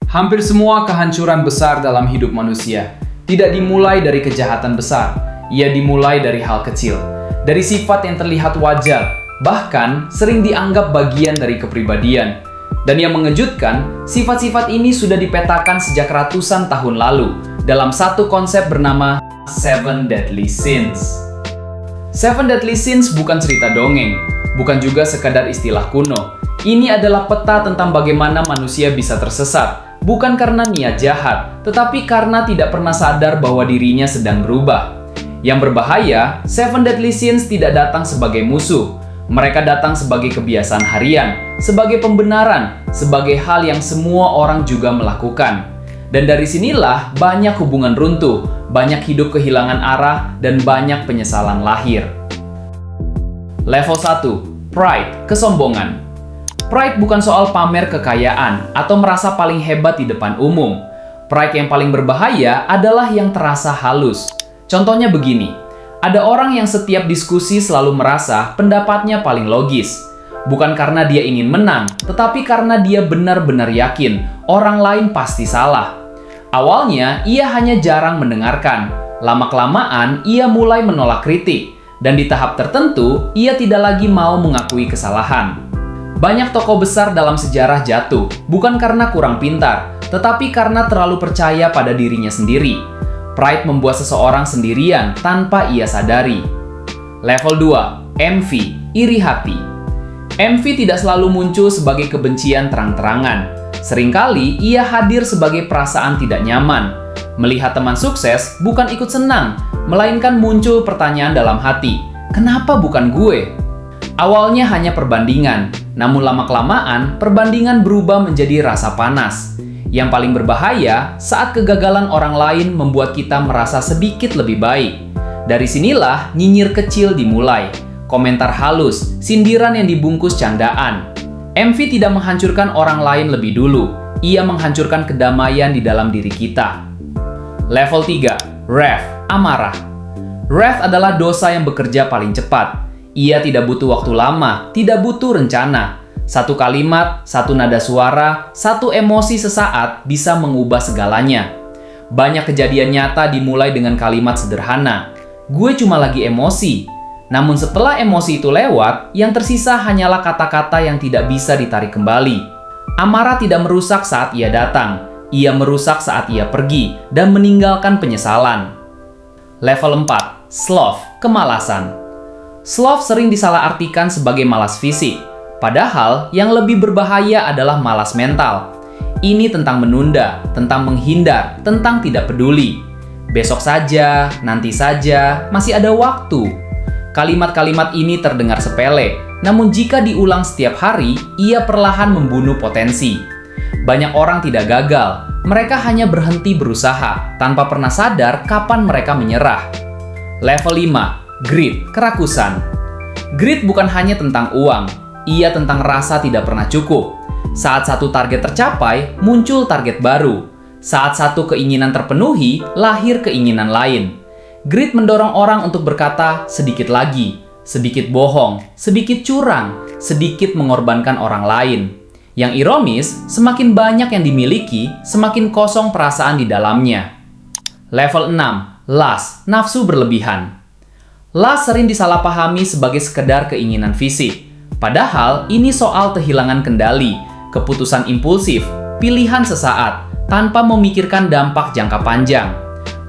Hampir semua kehancuran besar dalam hidup manusia tidak dimulai dari kejahatan besar, ia dimulai dari hal kecil, dari sifat yang terlihat wajar, bahkan sering dianggap bagian dari kepribadian. Dan yang mengejutkan, sifat-sifat ini sudah dipetakan sejak ratusan tahun lalu dalam satu konsep bernama Seven Deadly Sins. Seven Deadly Sins bukan cerita dongeng, bukan juga sekadar istilah kuno. Ini adalah peta tentang bagaimana manusia bisa tersesat, bukan karena niat jahat, tetapi karena tidak pernah sadar bahwa dirinya sedang berubah. Yang berbahaya, Seven Deadly Sins tidak datang sebagai musuh. Mereka datang sebagai kebiasaan harian, sebagai pembenaran, sebagai hal yang semua orang juga melakukan. Dan dari sinilah banyak hubungan runtuh, banyak hidup kehilangan arah, dan banyak penyesalan lahir. Level 1. Pride, kesombongan. Pride bukan soal pamer kekayaan atau merasa paling hebat di depan umum. Pride yang paling berbahaya adalah yang terasa halus. Contohnya begini, ada orang yang setiap diskusi selalu merasa pendapatnya paling logis. Bukan karena dia ingin menang, tetapi karena dia benar-benar yakin orang lain pasti salah. Awalnya, ia hanya jarang mendengarkan. Lama-kelamaan, ia mulai menolak kritik. Dan di tahap tertentu, ia tidak lagi mau mengakui kesalahan. Banyak tokoh besar dalam sejarah jatuh, bukan karena kurang pintar, tetapi karena terlalu percaya pada dirinya sendiri. Pride membuat seseorang sendirian tanpa ia sadari. Level 2. Envy, iri hati. Envy tidak selalu muncul sebagai kebencian terang-terangan. Seringkali ia hadir sebagai perasaan tidak nyaman. Melihat teman sukses bukan ikut senang, melainkan muncul pertanyaan dalam hati, kenapa bukan gue? Awalnya hanya perbandingan, namun lama-kelamaan perbandingan berubah menjadi rasa panas. Yang paling berbahaya saat kegagalan orang lain membuat kita merasa sedikit lebih baik. Dari sinilah nyinyir kecil dimulai, komentar halus, sindiran yang dibungkus candaan. Envy tidak menghancurkan orang lain lebih dulu, ia menghancurkan kedamaian di dalam diri kita. Level 3. Wrath, amarah. Wrath adalah dosa yang bekerja paling cepat. Ia tidak butuh waktu lama, tidak butuh rencana. Satu kalimat, satu nada suara, satu emosi sesaat bisa mengubah segalanya. Banyak kejadian nyata dimulai dengan kalimat sederhana, "Gue cuma lagi emosi." Namun setelah emosi itu lewat, yang tersisa hanyalah kata-kata yang tidak bisa ditarik kembali. Amarah tidak merusak saat ia datang, ia merusak saat ia pergi dan meninggalkan penyesalan. Level 4. Sloth, kemalasan. Sloth sering disalahartikan sebagai malas fisik. Padahal, yang lebih berbahaya adalah malas mental. Ini tentang menunda, tentang menghindar, tentang tidak peduli. Besok saja, nanti saja, masih ada waktu. Kalimat-kalimat ini terdengar sepele, namun jika diulang setiap hari, ia perlahan membunuh potensi. Banyak orang tidak gagal, mereka hanya berhenti berusaha, tanpa pernah sadar kapan mereka menyerah. Level 5. Greed, kerakusan. Greed bukan hanya tentang uang, ia tentang rasa tidak pernah cukup. Saat satu target tercapai, muncul target baru. Saat satu keinginan terpenuhi, lahir keinginan lain. Greed mendorong orang untuk berkata sedikit lagi, sedikit bohong, sedikit curang, sedikit mengorbankan orang lain. Yang ironis, semakin banyak yang dimiliki, semakin kosong perasaan di dalamnya. Level 6. Lust, nafsu berlebihan. Lust sering disalahpahami sebagai sekedar keinginan fisik. Padahal ini soal kehilangan kendali, keputusan impulsif, pilihan sesaat, tanpa memikirkan dampak jangka panjang.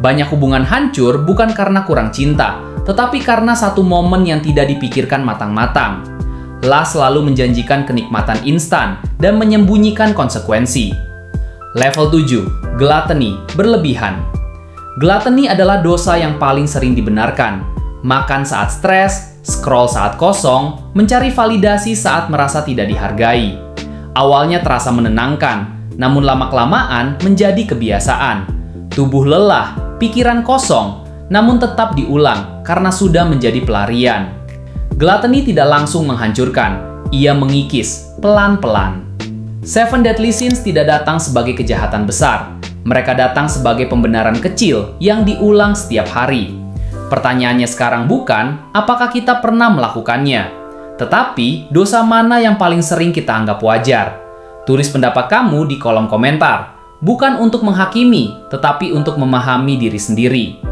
Banyak hubungan hancur bukan karena kurang cinta, tetapi karena satu momen yang tidak dipikirkan matang-matang. Lust selalu menjanjikan kenikmatan instan dan menyembunyikan konsekuensi. Level 7. Gluttony, berlebihan. Gluttony adalah dosa yang paling sering dibenarkan. Makan saat stres, scroll saat kosong, mencari validasi saat merasa tidak dihargai. Awalnya terasa menenangkan, namun lama-kelamaan menjadi kebiasaan. Tubuh lelah, pikiran kosong, namun tetap diulang karena sudah menjadi pelarian. Gluttony tidak langsung menghancurkan, ia mengikis pelan-pelan. Seven Deadly Sins tidak datang sebagai kejahatan besar. Mereka datang sebagai pembenaran kecil yang diulang setiap hari. Pertanyaannya sekarang bukan apakah kita pernah melakukannya, tetapi dosa mana yang paling sering kita anggap wajar. Tulis pendapat kamu di kolom komentar. bukan untuk menghakimi, tetapi untuk memahami diri sendiri.